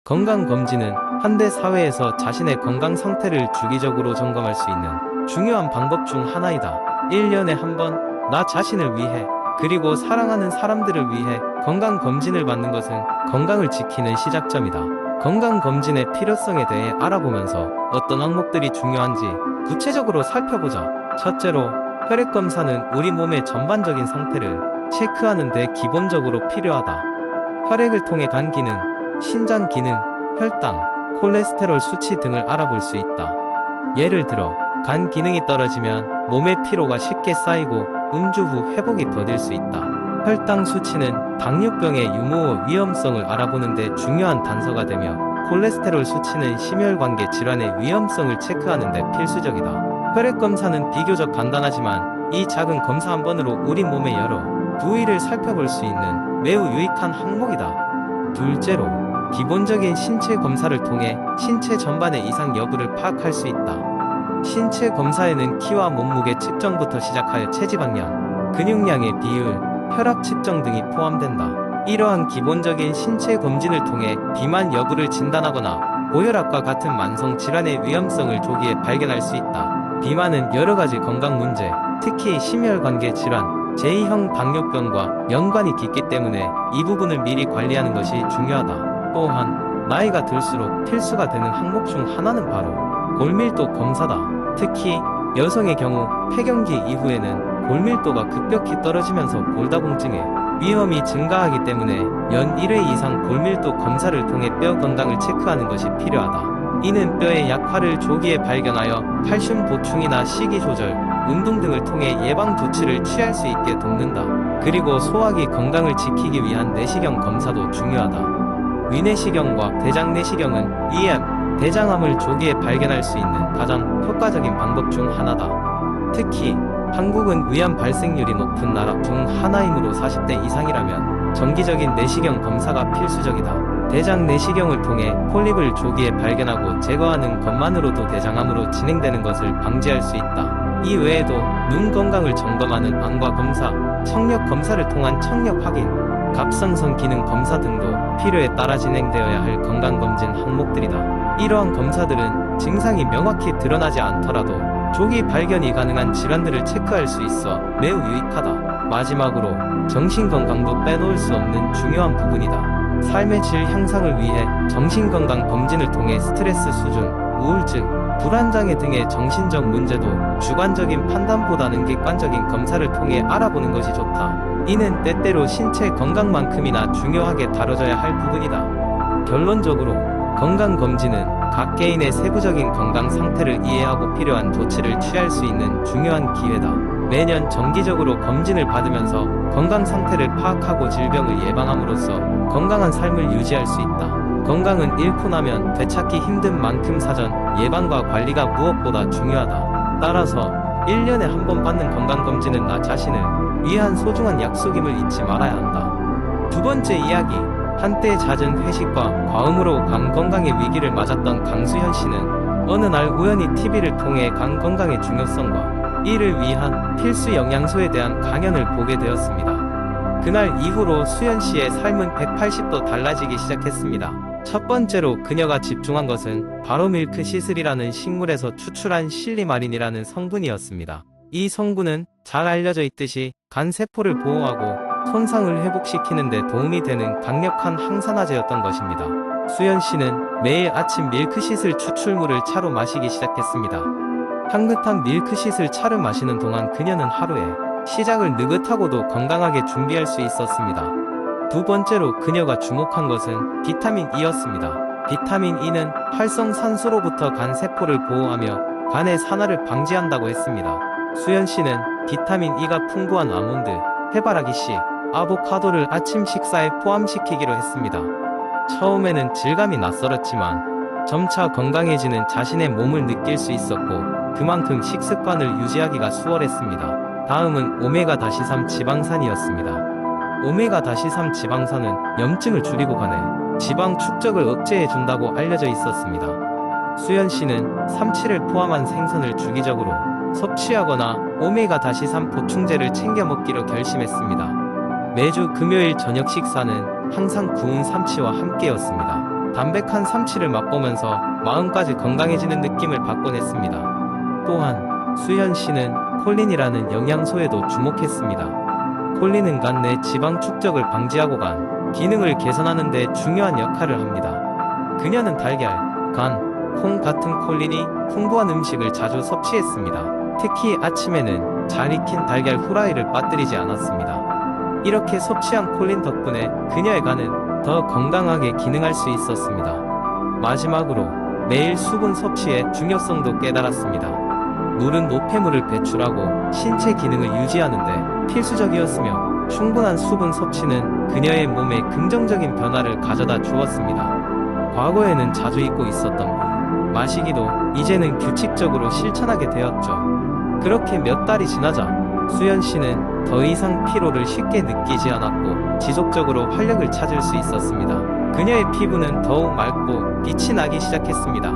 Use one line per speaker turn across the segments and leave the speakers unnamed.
건강검진은 현대 사회에서 자신의 건강 상태를 주기적으로 점검할 수 있는 중요한 방법 중 하나이다. 1년에 한 번, 나 자신을 위해, 그리고 사랑하는 사람들을 위해 건강검진을 받는 것은 건강을 지키는 시작점이다. 건강검진의 필요성에 대해 알아보면서 어떤 항목들이 중요한지 구체적으로 살펴보자. 첫째로, 혈액검사는 우리 몸의 전반적인 상태를 체크하는 데 기본적으로 필요하다. 혈액을 통해 간 기능, 신장 기능, 혈당, 콜레스테롤 수치 등을 알아볼 수 있다. 예를 들어, 간 기능이 떨어지면 몸의 피로가 쉽게 쌓이고 음주 후 회복이 더딜 수 있다. 혈당 수치는 당뇨병의 유무와 위험성을 알아보는 데 중요한 단서가 되며, 콜레스테롤 수치는 심혈관계 질환의 위험성을 체크하는 데 필수적이다. 혈액 검사는 비교적 간단하지만 이 작은 검사 한 번으로 우리 몸의 여러 부위를 살펴볼 수 있는 매우 유익한 항목이다. 둘째로, 기본적인 신체 검사를 통해 신체 전반의 이상 여부를 파악할 수 있다. 신체 검사에는 키와 몸무게 측정부터 시작하여 체지방량, 근육량의 비율, 혈압 측정 등이 포함된다. 이러한 기본적인 신체 검진을 통해 비만 여부를 진단하거나 고혈압과 같은 만성 질환의 위험성을 조기에 발견할 수 있다. 비만은 여러 가지 건강 문제, 특히 심혈관계 질환, 제2형 당뇨병과 연관이 깊기 때문에 이 부분을 미리 관리하는 것이 중요하다. 또한 나이가 들수록 필수가 되는 항목 중 하나는 바로 골밀도 검사다. 특히 여성의 경우 폐경기 이후에는 골밀도가 급격히 떨어지면서 골다공증의 위험이 증가하기 때문에 연 1회 이상 골밀도 검사를 통해 뼈 건강을 체크하는 것이 필요하다. 이는 뼈의 약화를 조기에 발견하여 칼슘 보충이나 식이 조절, 운동 등을 통해 예방 조치를 취할 수 있게 돕는다. 그리고 소화기 건강을 지키기 위한 내시경 검사도 중요하다. 위내시경과 대장내시경은 위암, 대장암을 조기에 발견할 수 있는 가장 효과적인 방법 중 하나다. 특히 한국은 위암 발생률이 높은 나라 중 하나이므로 40대 이상이라면 정기적인 내시경 검사가 필수적이다. 대장 내시경을 통해 폴립을 조기에 발견하고 제거하는 것만으로도 대장암으로 진행되는 것을 방지할 수 있다. 이 외에도 눈 건강을 점검하는 안과 검사, 청력 검사를 통한 청력 확인, 갑상선 기능 검사 등도 필요에 따라 진행되어야 할 건강검진 항목들이다. 이러한 검사들은 증상이 명확히 드러나지 않더라도 조기 발견이 가능한 질환들을 체크할 수 있어 매우 유익하다. 마지막으로, 정신건강도 빼놓을 수 없는 중요한 부분이다. 삶의 질 향상을 위해 정신건강 검진을 통해 스트레스 수준, 우울증, 불안장애 등의 정신적 문제도 주관적인 판단보다는 객관적인 검사를 통해 알아보는 것이 좋다. 이는 때때로 신체 건강만큼이나 중요하게 다뤄져야 할 부분이다. 결론적으로, 건강검진은 각 개인의 세부적인 건강 상태를 이해하고 필요한 조치를 취할 수 있는 중요한 기회다. 매년 정기적으로 검진을 받으면서 건강 상태를 파악하고 질병을 예방함으로써 건강한 삶을 유지할 수 있다. 건강은 잃고 나면 되찾기 힘든 만큼 사전, 예방과 관리가 무엇보다 중요하다. 따라서 1년에 한 번 받는 건강검진은 나 자신을 위한 소중한 약속임을 잊지 말아야 한다. 두 번째 이야기, 한때 잦은 회식과 과음으로 간 건강의 위기를 맞았던 강수현 씨는 어느 날 우연히 TV를 통해 간 건강의 중요성과 이를 위한 필수 영양소에 대한 강연을 보게 되었습니다. 그날 이후로 수현 씨의 삶은 180도 달라지기 시작했습니다. 첫 번째로 그녀가 집중한 것은 바로 밀크시슬이라는 식물에서 추출한 실리마린이라는 성분이었습니다. 이 성분은 잘 알려져 있듯이 간 세포를 보호하고 손상을 회복시키는 데 도움이 되는 강력한 항산화제였던 것입니다. 수연 씨는 매일 아침 밀크시슬 추출물을 차로 마시기 시작했습니다. 향긋한 밀크시슬 차를 마시는 동안 그녀는 하루에 시작을 느긋하고도 건강하게 준비할 수 있었습니다. 두 번째로 그녀가 주목한 것은 비타민 E였습니다. 비타민 E는 활성산소로부터 간 세포를 보호하며 간의 산화를 방지한다고 했습니다. 수연 씨는 비타민 E가 풍부한 아몬드, 해바라기 씨, 아보카도를 아침 식사에 포함시키기로 했습니다. 처음에는 질감이 낯설었지만 점차 건강해지는 자신의 몸을 느낄 수 있었고 그만큼 식습관을 유지하기가 수월했습니다. 다음은 오메가-3 지방산이었습니다. 오메가-3 지방산은 염증을 줄이고 간의 지방 축적을 억제해준다고 알려져 있었습니다. 수연 씨는 삼치를 포함한 생선을 주기적으로 섭취하거나 오메가-3 보충제를 챙겨 먹기로 결심했습니다. 매주 금요일 저녁 식사는 항상 구운 삼치와 함께였습니다. 담백한 삼치를 맛보면서 마음까지 건강해지는 느낌을 받곤 했습니다. 또한 수현 씨는 콜린이라는 영양소에도 주목했습니다. 콜린은 간 내 지방 축적을 방지하고 간 기능을 개선하는 데 중요한 역할을 합니다. 그녀는 달걀, 간, 콩 같은 콜린이 풍부한 음식을 자주 섭취했습니다. 특히 아침에는 잘 익힌 달걀 후라이를 빠뜨리지 않았습니다. 이렇게 섭취한 콜린 덕분에 그녀의 간은 더 건강하게 기능할 수 있었습니다. 마지막으로 매일 수분 섭취의 중요성도 깨달았습니다. 물은 노폐물을 배출하고 신체 기능을 유지하는데 필수적이었으며 충분한 수분 섭취는 그녀의 몸에 긍정적인 변화를 가져다 주었습니다. 과거에는 자주 잊고 있었던 물 마시기도 이제는 규칙적으로 실천하게 되었죠. 그렇게 몇 달이 지나자 수연 씨는 더 이상 피로를 쉽게 느끼지 않았고 지속적으로 활력을 찾을 수 있었습니다. 그녀의 피부는 더욱 맑고 빛이 나기 시작했습니다.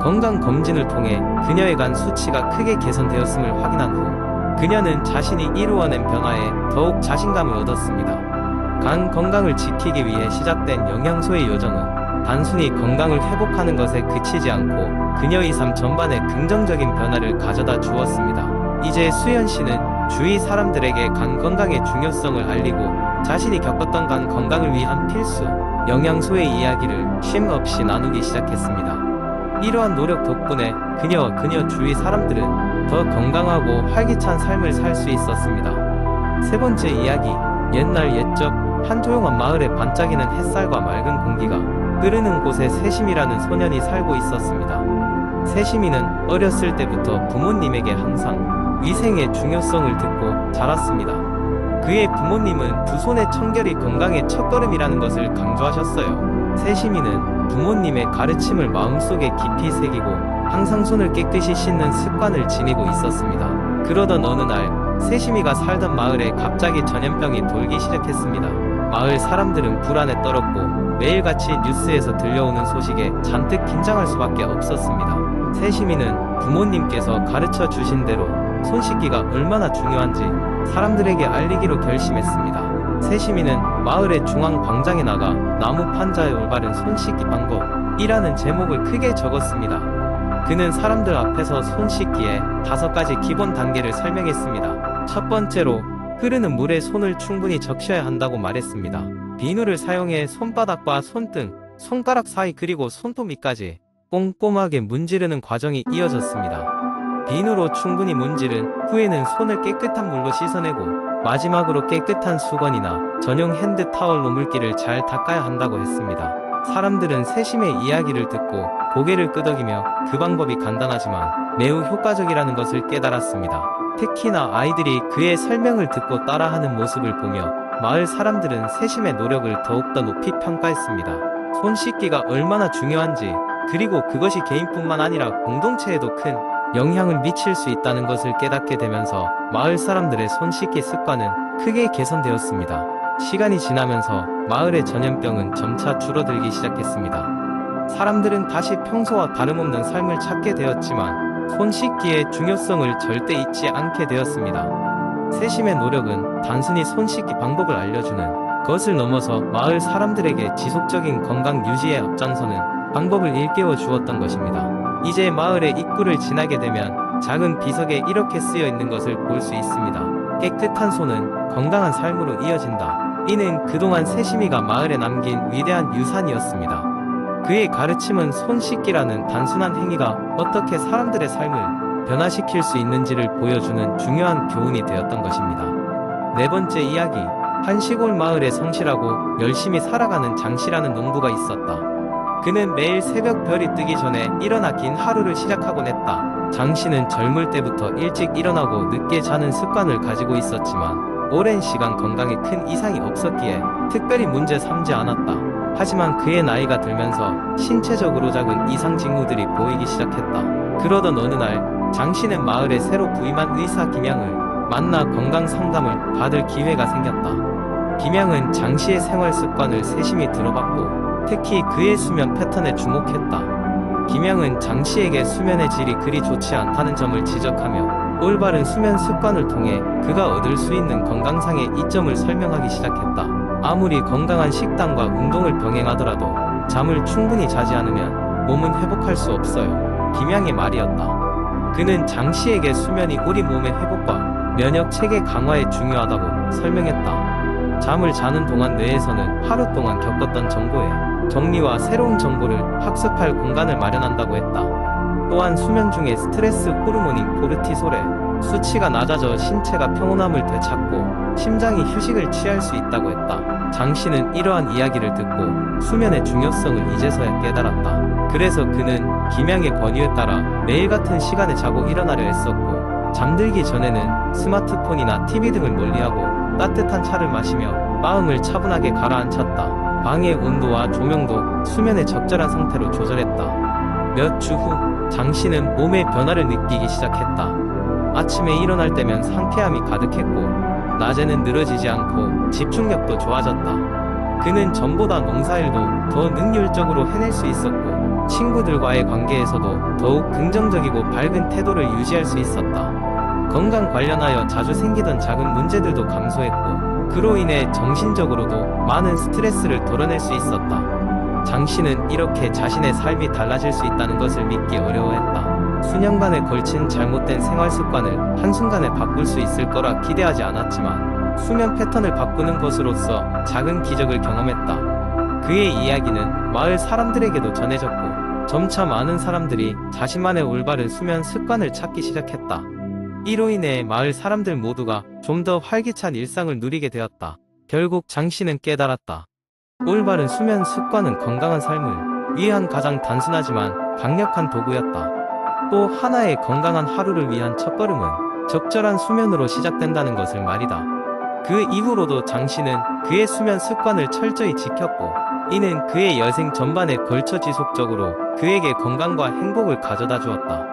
건강검진을 통해 그녀의 간 수치가 크게 개선되었음을 확인한 후 그녀는 자신이 이루어낸 변화에 더욱 자신감을 얻었습니다. 간 건강을 지키기 위해 시작된 영양소의 여정은 단순히 건강을 회복하는 것에 그치지 않고 그녀의 삶 전반에 긍정적인 변화를 가져다 주었습니다. 이제 수연 씨는 주위 사람들에게 간 건강의 중요성을 알리고 자신이 겪었던 간 건강을 위한 필수 영양소의 이야기를 쉼 없이 나누기 시작했습니다. 이러한 노력 덕분에 그녀와 그녀 주위 사람들은 더 건강하고 활기찬 삶을 살 수 있었습니다. 세 번째 이야기, 옛날 옛적 한 조용한 마을에 반짝이는 햇살과 맑은 공기가 흐르는 곳에 세심이라는 소년이 살고 있었습니다. 세심이는 어렸을 때부터 부모님에게 항상 위생의 중요성을 듣고 자랐습니다. 그의 부모님은 두 손의 청결이 건강의 첫걸음이라는 것을 강조하셨어요. 세심이는 부모님의 가르침을 마음속에 깊이 새기고 항상 손을 깨끗이 씻는 습관을 지니고 있었습니다. 그러던 어느 날 세심이가 살던 마을에 갑자기 전염병이 돌기 시작했습니다. 마을 사람들은 불안에 떨었고 매일같이 뉴스에서 들려오는 소식에 잔뜩 긴장할 수밖에 없었습니다. 세심이는 부모님께서 가르쳐 주신 대로 손 씻기가 얼마나 중요한지 사람들에게 알리기로 결심했습니다. 세심이는 마을의 중앙 광장에 나가 나무 판자의 올바른 손 씻기 방법이라는 제목을 크게 적었습니다. 그는 사람들 앞에서 손 씻기에 5가지 기본 단계를 설명했습니다. 첫 번째로 흐르는 물에 손을 충분히 적셔야 한다고 말했습니다. 비누를 사용해 손바닥과 손등, 손가락 사이 그리고 손톱 밑까지 꼼꼼하게 문지르는 과정이 이어졌습니다. 비누로 충분히 문지른 후에는 손을 깨끗한 물로 씻어내고 마지막으로 깨끗한 수건이나 전용 핸드 타월로 물기를 잘 닦아야 한다고 했습니다. 사람들은 세심의 이야기를 듣고 고개를 끄덕이며 그 방법이 간단하지만 매우 효과적이라는 것을 깨달았습니다. 특히나 아이들이 그의 설명을 듣고 따라하는 모습을 보며 마을 사람들은 세심의 노력을 더욱더 높이 평가했습니다. 손 씻기가 얼마나 중요한지 그리고 그것이 개인뿐만 아니라 공동체에도 큰 영향을 미칠 수 있다는 것을 깨닫게 되면서 마을 사람들의 손 씻기 습관은 크게 개선되었습니다. 시간이 지나면서 마을의 전염병은 점차 줄어들기 시작했습니다. 사람들은 다시 평소와 다름없는 삶을 찾게 되었지만 손 씻기의 중요성을 절대 잊지 않게 되었습니다. 세심의 노력은 단순히 손 씻기 방법을 알려주는 것을 넘어서 마을 사람들에게 지속적인 건강 유지에 앞장서는 방법을 일깨워 주었던 것입니다. 이제 마을의 입구를 지나게 되면 작은 비석에 이렇게 쓰여 있는 것을 볼 수 있습니다. 깨끗한 손은 건강한 삶으로 이어진다. 이는 그동안 세심이가 마을에 남긴 위대한 유산이었습니다. 그의 가르침은 손 씻기라는 단순한 행위가 어떻게 사람들의 삶을 변화시킬 수 있는지를 보여주는 중요한 교훈이 되었던 것입니다. 네 번째 이야기, 한 시골 마을에 성실하고 열심히 살아가는 장씨라는 농부가 있었다. 그는 매일 새벽 별이 뜨기 전에 일어나 긴 하루를 시작하곤 했다. 장씨는 젊을 때부터 일찍 일어나고 늦게 자는 습관을 가지고 있었지만 오랜 시간 건강에 큰 이상이 없었기에 특별히 문제 삼지 않았다. 하지만 그의 나이가 들면서 신체적으로 작은 이상 징후들이 보이기 시작했다. 그러던 어느 날 장씨는 마을에 새로 부임한 의사 김양을 만나 건강 상담을 받을 기회가 생겼다. 김양은 장씨의 생활 습관을 세심히 들어봤고 특히 그의 수면 패턴에 주목했다. 김양은 장씨에게 수면의 질이 그리 좋지 않다는 점을 지적하며 올바른 수면 습관을 통해 그가 얻을 수 있는 건강상의 이점을 설명하기 시작했다. 아무리 건강한 식단과 운동을 병행하더라도 잠을 충분히 자지 않으면 몸은 회복할 수 없어요. 김양의 말이었다. 그는 장 씨에게 수면이 우리 몸의 회복과 면역 체계 강화에 중요하다고 설명했다. 잠을 자는 동안 뇌에서는 하루 동안 겪었던 정보의 정리와 새로운 정보를 학습할 공간을 마련한다고 했다. 또한 수면 중에 스트레스 호르몬인 코르티솔의 수치가 낮아져 신체가 평온함을 되찾고 심장이 휴식을 취할 수 있다고 했다. 장 씨는 이러한 이야기를 듣고 수면의 중요성을 이제서야 깨달았다. 그래서 그는 김양의 권유에 따라 매일 같은 시간에 자고 일어나려 했었고, 잠들기 전에는 스마트폰이나 TV 등을 멀리하고 따뜻한 차를 마시며 마음을 차분하게 가라앉혔다. 방의 온도와 조명도 수면에 적절한 상태로 조절했다. 몇 주 후, 장 씨는 몸의 변화를 느끼기 시작했다. 아침에 일어날 때면 상쾌함이 가득했고, 낮에는 늘어지지 않고 집중력도 좋아졌다. 그는 전보다 농사일도 더 능률적으로 해낼 수 있었고, 친구들과의 관계에서도 더욱 긍정적이고 밝은 태도를 유지할 수 있었다. 건강 관련하여 자주 생기던 작은 문제들도 감소했고, 그로 인해 정신적으로도 많은 스트레스를 덜어낼 수 있었다. 장 씨는 이렇게 자신의 삶이 달라질 수 있다는 것을 믿기 어려워했다. 수년간에 걸친 잘못된 생활 습관을 한순간에 바꿀 수 있을 거라 기대하지 않았지만, 수면 패턴을 바꾸는 것으로써 작은 기적을 경험했다. 그의 이야기는 마을 사람들에게도 전해졌고, 점차 많은 사람들이 자신만의 올바른 수면 습관을 찾기 시작했다. 이로 인해 마을 사람들 모두가 좀 더 활기찬 일상을 누리게 되었다. 결국 장 씨는 깨달았다. 올바른 수면 습관은 건강한 삶을 위한 가장 단순하지만 강력한 도구였다. 또 하나의 건강한 하루를 위한 첫걸음은 적절한 수면으로 시작된다는 것을 말이다. 그 이후로도 장 씨는 그의 수면 습관을 철저히 지켰고, 이는 그의 여생 전반에 걸쳐 지속적으로 그에게 건강과 행복을 가져다 주었다.